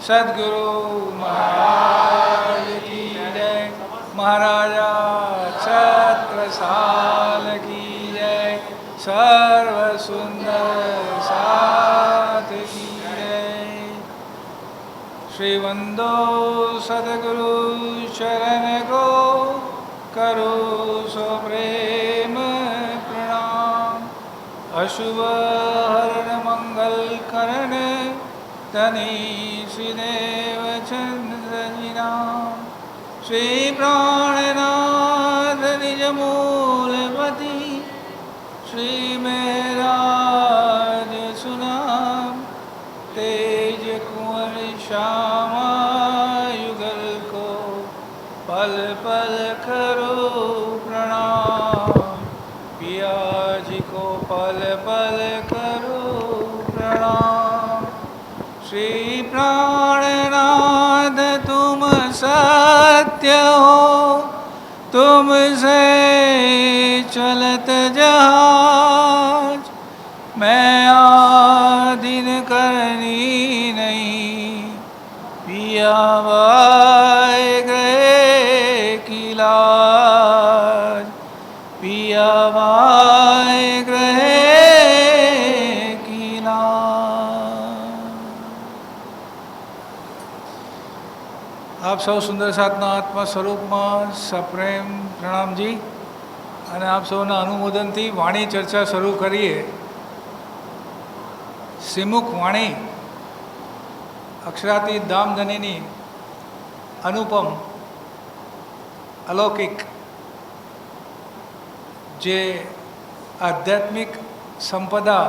सद्गुरु महाराज की जय। महाराजा छत्रसाल की जय। सर्व सुंदर साथ की जय। श्री वंदो सद्गुरु शरण को करो सो प्रेम प्रणाम। अशुभ हरण मंगल करण तनि श्रीदेव चंद्र जी नाम। श्री प्राणनाथ निज मूलपति श्री महराज सुनाम। तेज कुंवर श्यामा युगल को पल पल करो प्रणाम। पिया जी को पल पल करो प्रणाम। श्री प्राणनाथ तुम सत्य हो, तुमसे चलत जहाज। मैं आदिन करनी नहीं, पिया बाय गए की लाज। पिया बाय गए की लाज। आप सौ सुंदर साधना आत्मा स्वरूप में सप्रेम प्रणाम जी। અને આપ સૌના અનુમોદનથી વાણી ચર્ચા શરૂ કરીએ। શ્રીમુખ વાણી અક્ષરાતી ધામધનીની અનુપમ અલૌકિક જે આધ્યાત્મિક સંપદા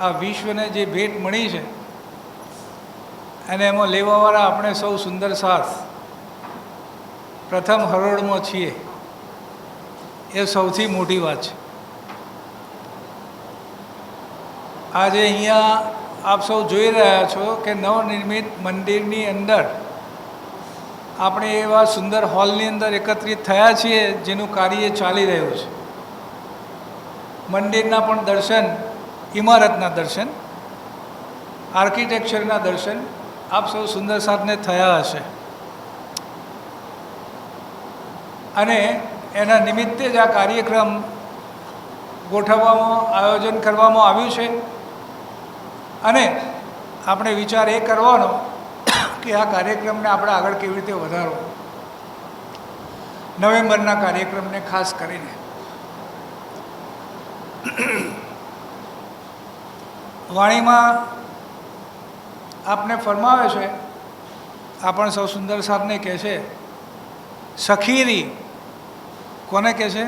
આ વિશ્વને જે ભેટ મળી છે અને એમાં લેવાવાળા આપણે સૌ સુંદર સાથ પ્રથમ હરોળમાં છીએ, એ સૌથી મોટી વાત છે। આજે અહીંયા આપ સૌ જોઈ રહ્યા છો કે નવનિર્મિત મંદિરની અંદર આપણે એવા સુંદર હોલની અંદર એકત્રિત થયા છીએ જેનું કાર્ય ચાલી રહ્યું છે। મંદિરના પણ દર્શન, ઇમારતના દર્શન, આર્કિટેક્ચરના દર્શન આપ સૌ સુંદર સાથને થયા હશે અને એના નિમિત્તે જ આ કાર્યક્રમ ગોઠવવામાં આયોજન કરવામાં આવ્યું છે અને આપણે વિચાર એ કરવાનો કે આ કાર્યક્રમને આપણે આગળ કેવી રીતે વધારવો, નવેમ્બરના કાર્યક્રમને ખાસ કરીને। વાણીમાં આપને ફરમાવે છે, આપણ સૌ સુંદર સાધને કહે છે સખીરી। કોને કહે છે?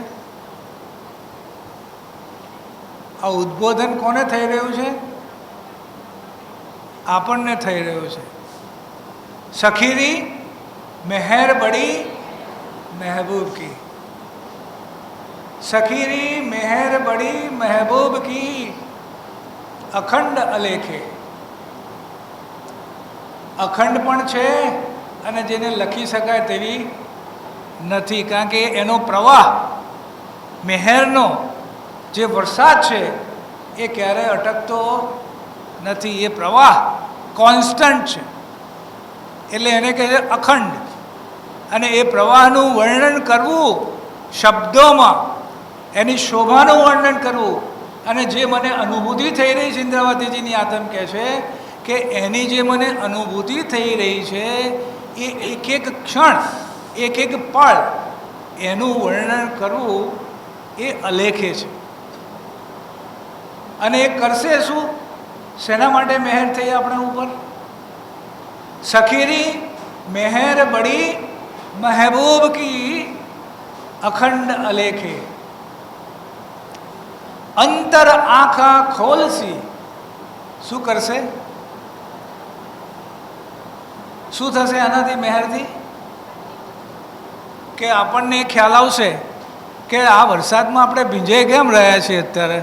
આ ઉદ્બોધન કોને થઈ રહ્યું છે? આપણને થઈ રહ્યું છે। સખીરી મહેર બડી महबूब की। सखीरी मेहर बड़ी महबूब की अखंड अलेखे। अखंड पण छे अने जेने लखी शकाय तेवी नथी, कारण के एनो प्रवाह मेहरनो जे वरसाद छे ए क्यारे अटकतो नथी। ए प्रवाह कॉन्स्टंट छे एटले एने कहे अखंड। અને એ પ્રવાહનું વર્ણન કરવું શબ્દોમાં, એની શોભાનું વર્ણન કરવું અને જે મને અનુભૂતિ થઈ રહી છે, ઇન્દ્રાવતીજીની આતમ કહે છે કે એની જે મને અનુભૂતિ થઈ રહી છે એ એક એક ક્ષણ, એક એક પળ એનું વર્ણન કરવું એ અલેખે છે। અને એ કરશે શું? શેના માટે મહેર થઈ આપણા ઉપર? સખીરી મહેર બડી महबूब की अखंड अलेखे। अंतर आँखा खोलसी। शू करशे? शू थशे आनाथी मेहरथी? के आपणने ख्याल आवशे के आ वरसादमां आपणे भींजाई केम रह्या छीए अत्यारे?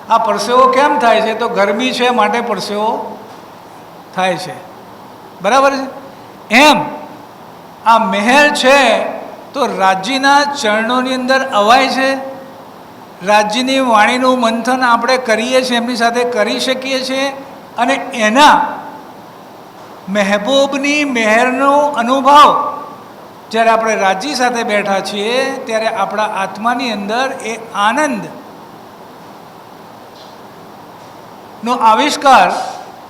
आ परसेवो केम थाय छे? तो गरमी छे माटे परसेवो थाय छे। बराबर छे? एम आ मेहर छे तो राज्यना चरणोनी अंदर अवाय छे। राज्यनी वाणीनुं मंथन आपणे करीए छीए, एमनी साथे करी शकीए छीए અને એના મહેબૂબની મહેરનો અનુભવ જ્યારે આપણે રાજી સાથે બેઠા છીએ ત્યારે આપણા આત્માની અંદર એ આનંદનો આવિષ્કાર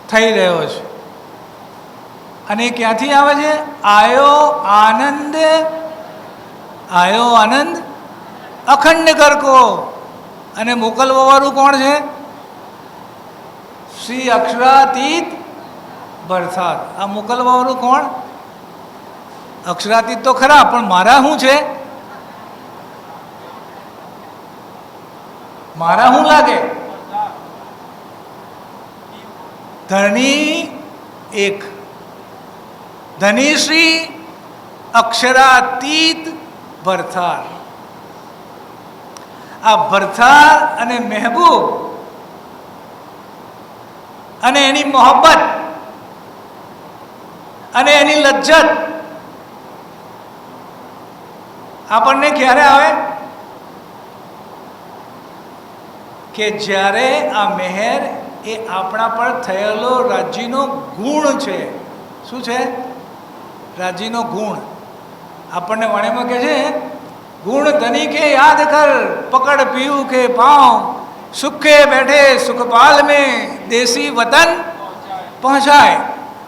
થઈ રહ્યો છે. અને એ ક્યાંથી આવે છે? આયો આનંદ અખંડ કરકો. અને મોકલવાવાળું કોણ છે? શ્રી અક્ષરાતીત બરસાત. આ મોકલવાવાળું કોણ? અક્ષરાતીત તો ખરા, પણ મારા શું છે? મારા શું લાગે? ધણી એક, ધની શ્રી અક્ષરાતીત ભરથાર. આ ભરથાર અને મહેબૂબ અને એની મોહબ્બત અને એની લજ્જત આપણને ક્યારે આવે? કે જ્યારે આ મહેર એ આપણા પર થયેલો રાજીનો ગુણ છે. શું છે? રાજીનો ગુણ. આપણને વાણીમાં કહે છે, ગુણ ધની કે યાદ કર, પકડ પીયું કે પાँव, સુખે બેઠે સુખપાલ में દેશી વતન પહોંચાય.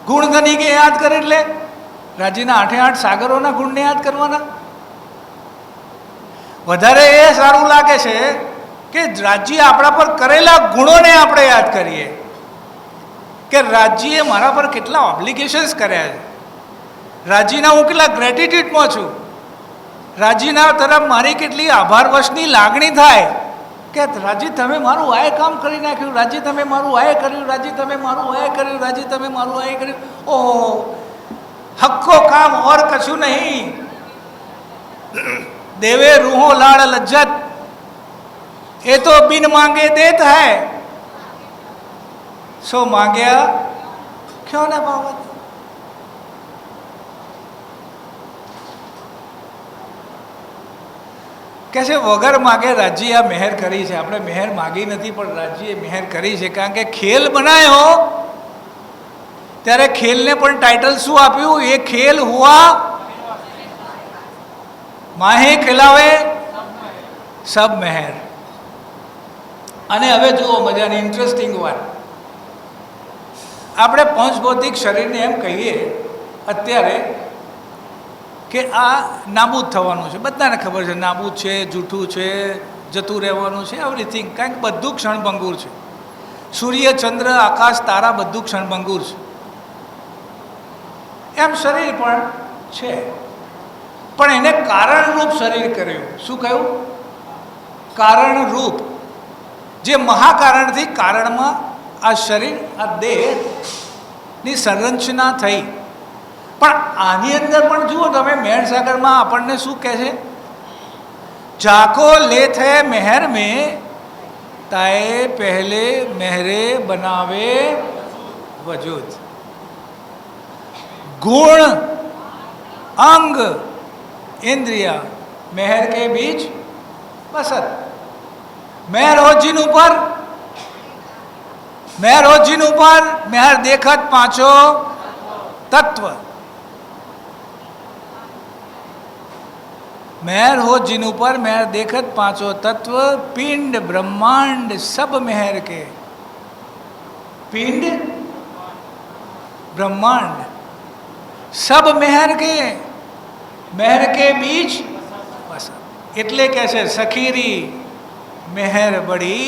ગુણ ધની કે યાદ કર એટલે રાજીના 8 સાગરોના ગુણને યાદ કરવાના. વધારે એ સારું લાગે છે કે રાજી આપણા પર કરેલા ગુણોને આપણે યાદ કરીએ કે રાજીએ મારા પર કેટલા ઓબ્લિગેશન્સ કર્યા છે. રાજીના હું કેટલા ગ્રેટિટ્યુડમાં છું. રાજીના તરફ મારી કેટલી આભાર વશની લાગણી થાય કે રાજી તમે મારું આ કામ કરી નાખ્યું, રાજી તમે મારું આ કર્યું, રાજી તમે મારું આ કર્યું, રાજી તમે મારું આ કર્યું. ઓહો, હક્કો કામ ઓર કશું નહીં. देवे रूहो लाड़ लज्जत, ये तो बिन मांगे देत है, सो मांग्या क्यों न पावत. कैसे वगर मांगे राजी आ मेहर करी है. આપણે मेहर मांगी નથી, પણ રાજીએ मेहर કરી છે. કારણ કે ખેલ બનાવ્યો ત્યારે ખેલને પણ ટાઇટલ શું આપ્યું? એ ખેલ હુઆ માહે ખિલાવે સબ મહેર. અને હવે જુઓ મજાની ઇન્ટરેસ્ટિંગ વાત. આપણે પંચભૌતિક શરીરને એમ કહીએ અત્યારે કે આ નાબૂદ થવાનું છે. બધાને ખબર છે નાબૂદ છે, જૂઠું છે, જતું રહેવાનું છે, એવરીથિંગ. કારણ કે બધું ક્ષણભંગુર છે. સૂર્ય, ચંદ્ર, આકાશ, તારા બધું ક્ષણભંગુર છે. એમ શરીર પણ છે, પણ એને કારણરૂપ શરીર કર્યું. શું કહ્યું? કારણરૂપ. જે મહાકારણથી કારણમાં આ શરીર, આ દેહની સંરચના થઈ. પણ આની અંદર પણ જુઓ તમે, મહેરસાગરમાં આપણને શું કહે છે? જાકો લેત હૈ મહેર મેં, તાએ પહેલે મહેરે બનાવે વજૂદ. गुण अंग इंद्रिया मेहर के बीच बसत. मेहर हो जिन ऊपर, मेहर हो जिन ऊपर, मेहर देखत पांचो तत्व. मेहर हो जिन ऊपर, मेहर देखत पांचो तत्व. पिंड ब्रह्मांड सब मेहर के. पिंड ब्रह्मांड सब मेहर के, मेहर के बीच बस. એટલે કે છે સખીરી मेहर बड़ी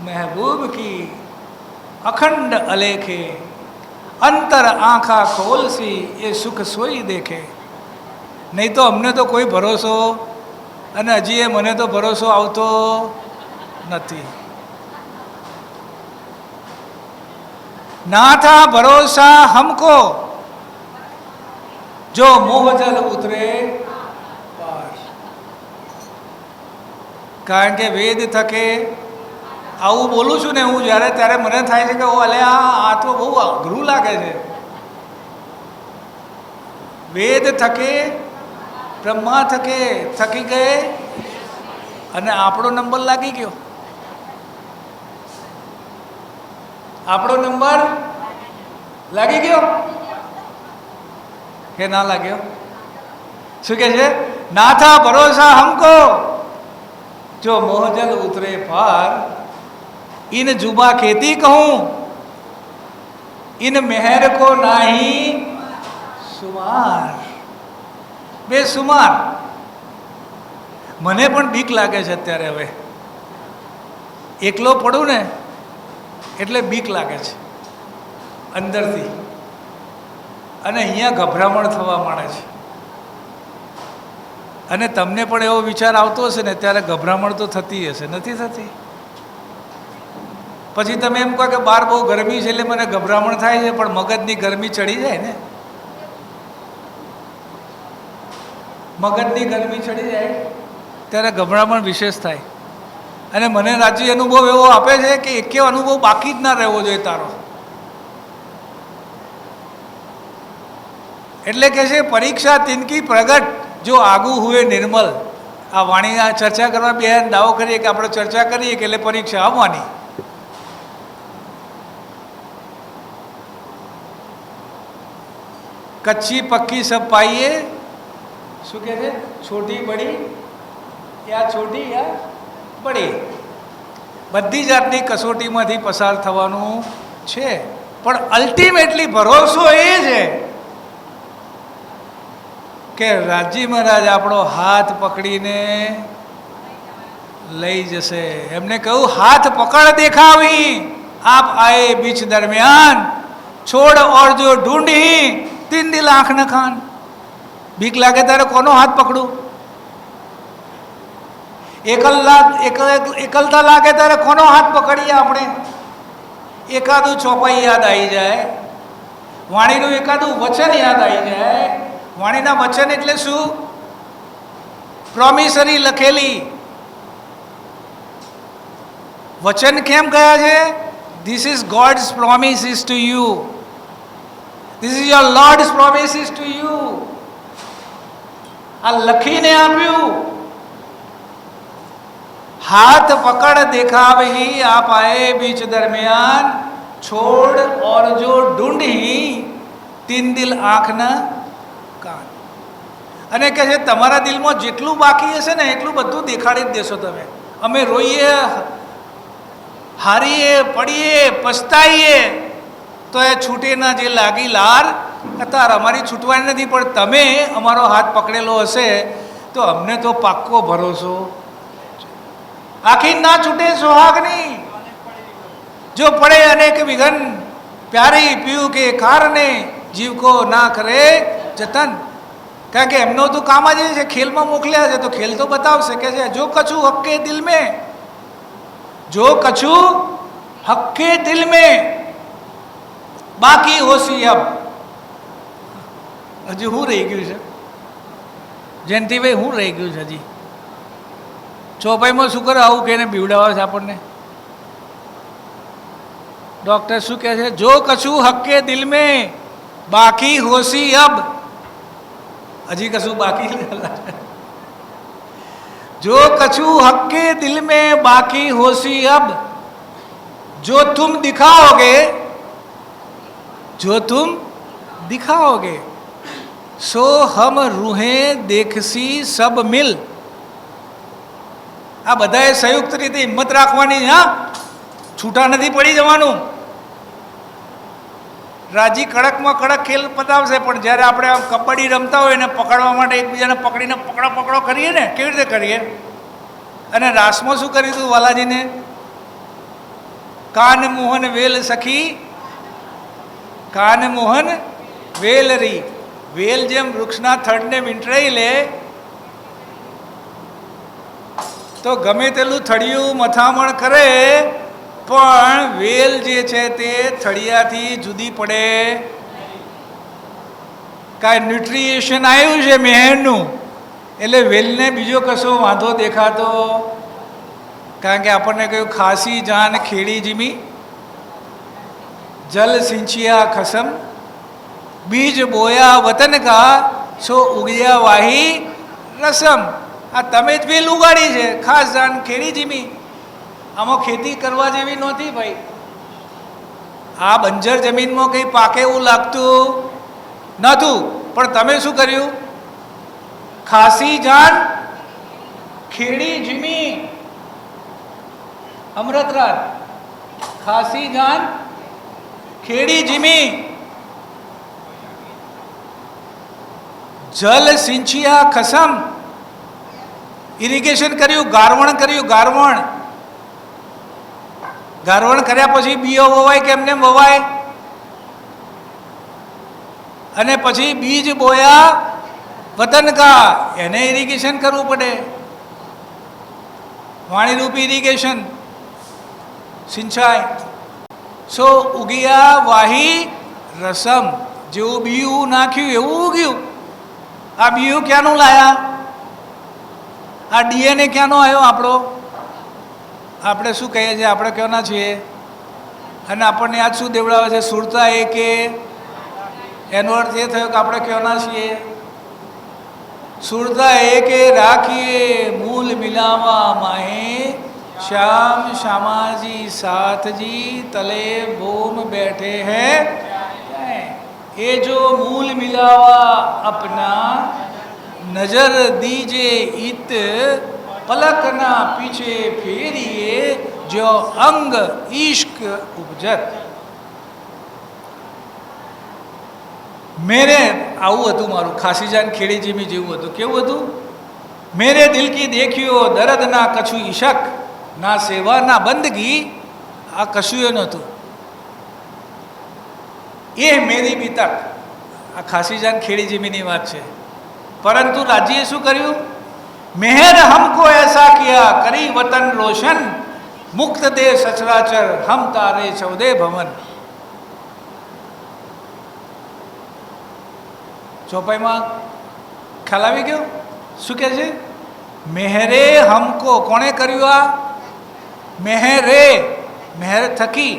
महबूब की, अखंड अलेखे अंतर आँखा खोलसी ये सुख सोई देखे. नहीं तो अमने तो कोई भरोસો, અને હજી એ મને તો ભરોસો આવતો નથી. ना था भरोसा हमको जो मोहजल उतरे पार. કારણ કે વેદ થકે આવું બોલું છું ને હું જ્યારે, ત્યારે મને થાય છે કે ઓ અલે આ તો બહુ અઘરું લાગે છે. વેદ થકે, બ્રહ્મા થકે થકી ગયે અને આપણો નંબર લાગી ગયો. આપણો નંબર લાગી ગયો કે ના લાગ્યો? શું કે છે? ના થા ભરોસા હમકો જો મોહજલ ઉતરે પાર, ઇન जुबा खेती कहूं, ઇન मेहर को नाही સુમાર. બેસુમાર. મને પણ બીક લાગે છે અત્યારે. હવે એકલો પડું ને એટલે બીક લાગે છે અંદરથી, અને અહીંયા ગભરામણ થવા માંડે છે. અને તમને પણ એવો વિચાર આવતો હશે ને, ત્યારે ગભરામણ તો થતી હશે, નથી થતી? પછી તમે એમ કહો કે બહાર બહુ ગરમી છે એટલે મને ગભરામણ થાય છે, પણ મગજની ગરમી ચડી જાય ને, મગજની ગરમી ચડી જાય ત્યારે ગભરામણ વિશેષ થાય. અને મને રાજી અનુભવ એવો આપે છે કે એકે અનુભવ બાકી જ ના રહેવો જોઈએ તારો. એટલે કે છે પરીક્ષા તિનકી પ્રગટ જો આગુ હુએ નિર્મલ. આ વાણી ચર્ચા કરવા બે દાવો કરીએ કે આપણે ચર્ચા કરીએ કે એટલે પરીક્ષા આવવાની. કચ્છી પક્કી સબ પાઈએ. શું કહે છે? છોટી બડી યા છોટી યા બડી, બધી જાતની કસોટીમાંથી પસાર થવાનું છે. પણ અલ્ટિમેટલી ભરોસો એ છે કે રાજી મહારાજ આપણો હાથ પકડીને લઈ જશે. એમને કહ્યું હાથ પકડ દેખાવી આપ આए बीच दरमियान, छोड़ और जो ढूंढी 3 दिल आंख न खान. બીક લાગે ત્યારે કોનો હાથ પકડું? એકલતા લાગે ત્યારે કોનો હાથ પકડીએ આપણે? એકાદું ચોપાઈ યાદ આવી જાય, વાણીનું એકાદું વચન યાદ આવી જાય. વાણીના વચન એટલે શું? પ્રોમિસરી લખેલી વચન કેમ કયા છે? This is gods promises to you, this is your lords promises to you. આ લખીને આપ્યું. हाथ पकड़ देखावही आप आए बीच दरमियान, छोड़ और जो ढूंढी 3 दिल आंख न कान. અને કહે છે તમારા દિલમાં જેટલું બાકી હશે ને એટલું બધું દેખાડી જ દેશો તમે. અમે રોઈએ, હારીએ, પડીએ, પછતાઈએ તો એ છૂટે ના જે લાગી લાર અત્યારે અમારી છૂટવાની નથી, પણ તમે અમારો હાથ પકડેલો હશે તો અમને તો પાક્કો ભરોસો. આખી ના છૂટે સોહાગની, જો પડે અનેક વિઘન, પ્યારી પીયું કે કારણે જીવ કો ના કરે જતન. કારણ કે એમનો તો કામ જ છે, ખેલમાં મોકલ્યા છે તો ખેલ તો બતાવશે. કે છે જો કછું હક્કે દિલ મેં, જો કછું હક્કે દિલ મેં બાકી હોશી અબ. હજી હું રહી ગયું છે જયંતિભાઈ? હું રહી ગયું છે હજી? ચોપાઈમાં શું કરે? આવું કહીને બીવડાવે છે આપણને. ડૉક્ટર શું કહે છે? જો કશું હક્કે દિલ મેં બાકી હોશી અબ. હજી કશું બાકી? જો કछु હક્કે દિલ में बाकी होशी अब, जो तुम दिखाओगे, जो तुम दिखाओगे सो हम रूहें देखसी सब मिल. આ બધાએ સંયુક્ત રીતે હિંમત રાખવાની. હા, છૂટા નથી પડી જવાનું. રાજી કડકમાં કડક ખેલ પતાવશે, પણ જ્યારે આપણે આમ કબડ્ડી રમતા હોય ને પકડવા માટે એકબીજાને પકડીને પકડો પકડો કરીએ ને, કેવી રીતે કરીએ? અને રાસમાં શું કર્યું હતું વાલાજીને? કાન મોહન વેલ સખી, કાન મોહન વેલરી. વેલ જેમ વૃક્ષના થડને વીંટળાઈ લે તો ગમે તેટલું થળિયું મથામણ કરે પણ વેલ જે છે તે થળિયાથી જુદી પડે. કાંઈ ન્યુટ્રિએશન આવ્યું છે મહેરનું એટલે વેલને બીજો કશો વાંધો દેખાતો. કારણ કે આપણને કહ્યું ખાસી જાન ખેડી જીમી, જલ સિંચિયા ખસમ, બીજ બોયા વતન કા સો ઉગયા વાહી રસમ. આ તમે જ વેલ ઉગાડી છે, ખાસ જાન ખેડી જીમી. આમાં ખેતી કરવા જેવી નહોતી ભાઈ. આ બંજર જમીનમાં કંઈ પાકે એવું લાગતું નહોતું, પણ તમે શું કર્યું? ખાસી જાન ખેડી જીમી, અમૃતરાજ, ખાસી જાન ખેડી જીમી, જલ સિંચિયા ખસમ, ઇરિગેશન કર્યું, ગારવણ કર્યું, ગારવણ. ગારવણ કર્યા પછી બીઓ વવાય કે એમને વવાય, અને પછી બીજ બોયા વતન કા, એને ઇરિગેશન કરવું પડે, વાણીરૂપી ઇરિગેશન, સિંચાઈ. સો ઉગિયા વાહી રસમ, જેવું બીયું નાખ્યું એવું ઉગ્યું. આ બીયું ક્યાંનું લાયા? આ ડીએનએ ક્યાંનો આવ્યો આપણો? આપણે શું કહીએ છીએ? આપણે ક્યાંના છીએ? અને આપણને આજ શું દેવડાવે છે? સુરતા એ કે, એનો અર્થ એ થયો કે આપણે ક્યાંના છીએ? સુરતા એ કે રાખીએ મૂલ મિલાવા માહે, श्याम श्यामाजी साथजी तले बोम बैठे हैं, ये जो मूल मिलावा अपना, नजर दीजे इत पलकना पीछे फेरिए, जो अंग इश्क उपजत. मेरे આવું હતું મારું, ખાસી જાન ખેડી જીમી જેવું હતું. કેવું હતું? मेरे दिल की देखियो दर्द ना कछु इशक, ના સેવા ના બંદગી, આ કશું એ નહોતું. એ મેરી બીતક, આ ખાસી જાન ખેડી જીમીની વાત છે. પરંતુ રાજ્યએ શું કર્યું? મેહર હમકો એસા કિયા, કરી વતન રોશન, મુક્ત દે સચરાચર, હમ તારે ચૌદે ભવન. ચોપાઈમાં ખ્યાલ આવી ગયો શું કહે છે? મેહરે હમકો, કોણે કર્યું? આ मेहरे, मेहर थकी,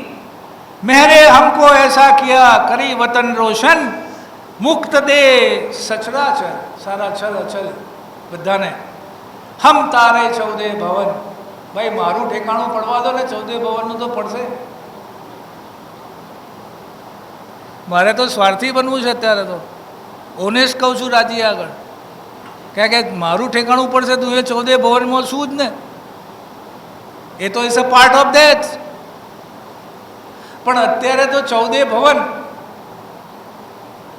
मेहरे हमको ऐसा किया, करी वतन रोशन, मुक्त दे सचराचर, सारा छल अचल બધાને, હમ તારે ચૌદે ભવન. ભાઈ મારું ઠેકાણું પડવા દો ને, ચૌદે ભવનનું તો પડશે. મારે તો સ્વાર્થી બનવું છે અત્યારે, તો ઓનેસ્ટ કહું છું રાજી આગળ, કે મારું ઠેકાણું પડશે તું એ ચૌદે ભવનમાં શું જ ને, એ તો is a part of that. પણ અત્યારે તો ચૌદે ભવન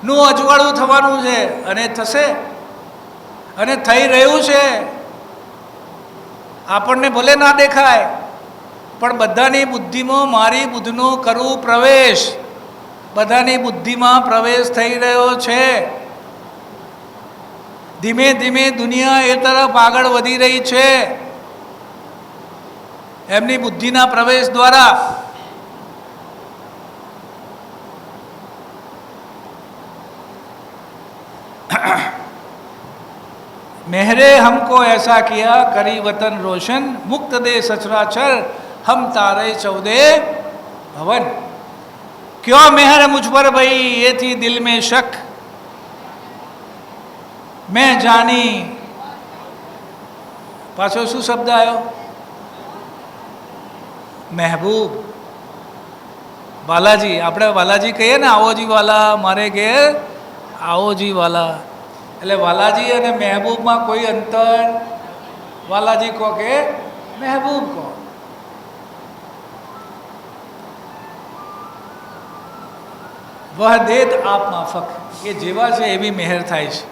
નું અજવાળું થવાનું છે, અને થશે, અને થઈ રહ્યું છે. આપણને ભલે ના દેખાય, પણ બધાની બુદ્ધિમાં મારી બુદ્ધિનો કરવું પ્રવેશ, બધાની બુદ્ધિમાં પ્રવેશ થઈ રહ્યો છે. ધીમે ધીમે દુનિયા એ તરફ આગળ વધી રહી છે, એમની બુદ્ધિના પ્રવેશ દ્વારા. मेहरे हमको ऐसा किया, करी वतन रोशन, मुक्त दे सचराचर, हम तारे चौदे भवन. क्यों मेहर मुझ पर भई, ये थी दिल में शक, मैं जानी. पाछो શું શબ્દ આવ્યો? મહેબૂબ, બાલાજી. આપણે વાલાજી કહીએ ને, આવોજી વાલા મારે ઘેર, આવોજી વાલા. એટલે વાલાજી અને મહેબૂબમાં કોઈ અંતર? વાલાજી કહો કે મહેબૂબ કહો. વહ દેત આપ માફક, એ જેવા છે એવી મહેર થાય છે.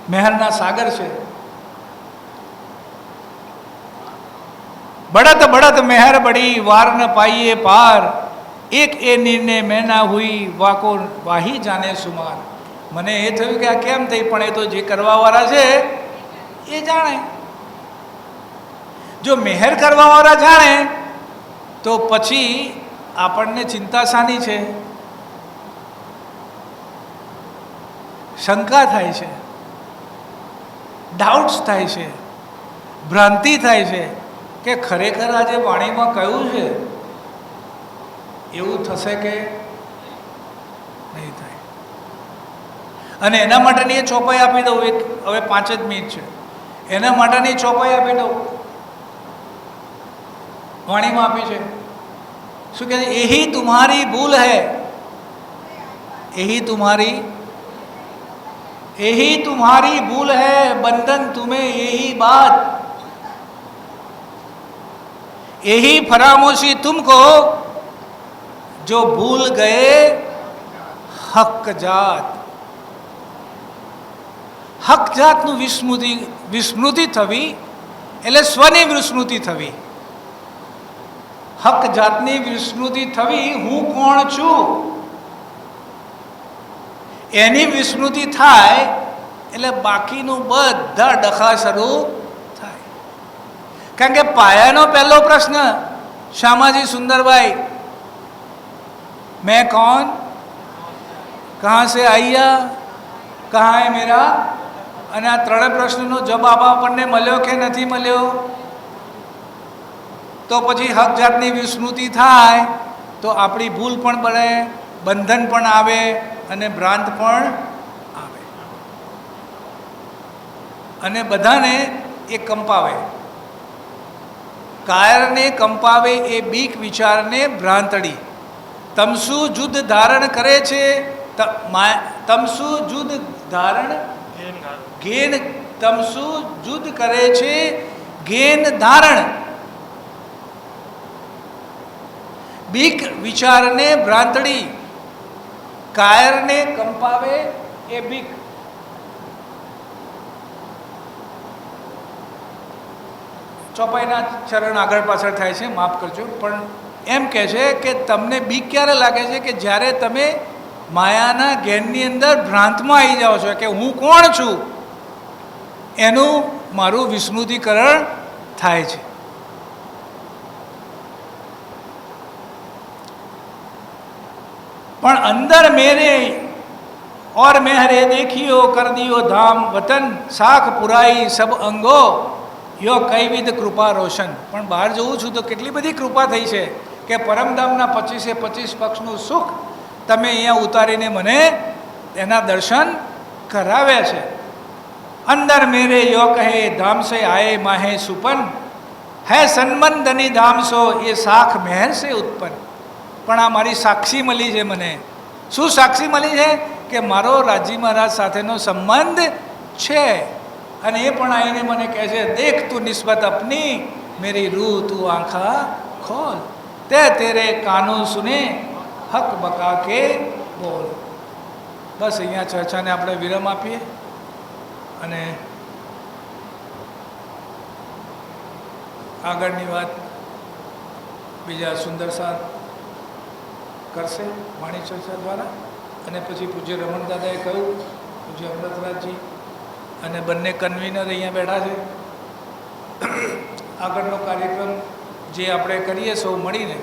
મહેરના સાગર છે. બળત બળત મહેર બડી, વાર ન પાઈએ પાર, એક એ નિર્ણય મેં ના હુઈ, વાકો વાહી જાને સુમાર. મને એ થયું કે આ કેમ થઈ, પણ એ તો જે કરવાવાળા છે એ જાણે. જો મહેર કરવાવાળા જાણે તો પછી આપણને ચિંતા શાની છે? શંકા થાય છે, ડાઉટ્સ થાય છે, ભ્રાંતિ થાય છે કે ખરેખર આજે વાણીમાં કહ્યું છે એવું થશે કે નહીં થાય. અને એના માટેની એ ચોપાઈ આપી દઉં. એક હવે 5 જ મિનિટ છે, એના માટેની ચોપાઈ આપી દઉં. વાણીમાં આપી છે શું કહે છે? यही तुम्हारी भूल है, यही तुम्हारी भूल है, बंधन तुम्हें यही बात, यही फरामोशी तुमको जो भूल गए हक जात. હક જાતનું વિસ્મૃતિ થવી એટલે સ્વની વિસ્મૃતિ થવી. હક જાતની વિસ્મૃતિ થવી, હું કોણ છું એની વિસ્મૃતિ થાય એટલે બાકીનું બધા ડખા શરૂ થાય. કારણ કે પાયાનો પહેલો પ્રશ્ન શ્યામાજી સુંદરભાઈ, मैं कौन, कहाँ से आया, कहाँ है मेरा, અને આ ત્રણેય પ્રશ્નનો જવાબ આપણને મળ્યો કે નથી મળ્યો? તો પછી હક જાતની વિસ્મૃતિ થાય તો આપણી ભૂલ પણ બને, બંધન પણ આવે અને ભ્રાંત પણ આવે અને બધાને એ કંપાવે. કાયરને કંપાવે એ બીક વિચારને ભ્રાંતડી. તમસુ જુદ ધારણ કરે છે, તમસુ જુદ ધારણ ગેન, તમસુ જુદ કરે છે ગેન ધારણ. બીક વિચારને ભ્રાંતડી, કાયરને કંપાવે એ બીક. ચોપાઈના ચરણ આગળ પાછળ થાય છે, માફ કરજો, પણ એમ કહે છે કે તમને બીક ક્યારે લાગે છે કે જ્યારે તમે માયાના જ્ઞાનની અંદર ભ્રાંતમાં આવી જાઓ છો કે હું કોણ છું એનું મારું વિસ્મૃતિકરણ થાય છે. પણ અંદર મેરે और मेहरे देखियो कर दियो धाम वतन साख पुराई सब अंगो યો કઈ વિધ કૃપા રોશન. પણ બહાર જવું છું તો કેટલી બધી કૃપા થઈ છે કે પરમધામના 25 પક્ષનું સુખ તમે અહીંયા ઉતારીને મને એના દર્શન કરાવ્યા છે. અંદર મેરે યો કહે ધામ સે આયે માહે સુપન, હે સન્મંદની ધામ સો એ શાખ મહેર સે ઉત્પન્ન. પણ આ મારી સાક્ષી મળી છે મને. શું સાક્ષી મળી છે? કે મારો રાજી મહારાજ સાથેનો સંબંધ છે. અને એ પણ આવીને મને કહે છે દેખ તું નિસ્બત અપની મેરી રૂહ તું આંખા ખોલ, તે તેરે કાનો સુને હક બકા કે બોલ. બસ અહીંયા ચર્ચાને આપણે વિરામ આપીએ અને આગળની વાત બીજા સુંદર સાથ કરશે વાણી ચર્ચા દ્વારા. અને પછી પૂજ્ય રમણ દાદાએ કહ્યું, પૂજ્ય અમૃતરાજજી અને બંને કન્વીનર અહીંયા બેઠા છે. આગળનો કાર્યક્રમ જે આપણે કરીએ સૌ મળીને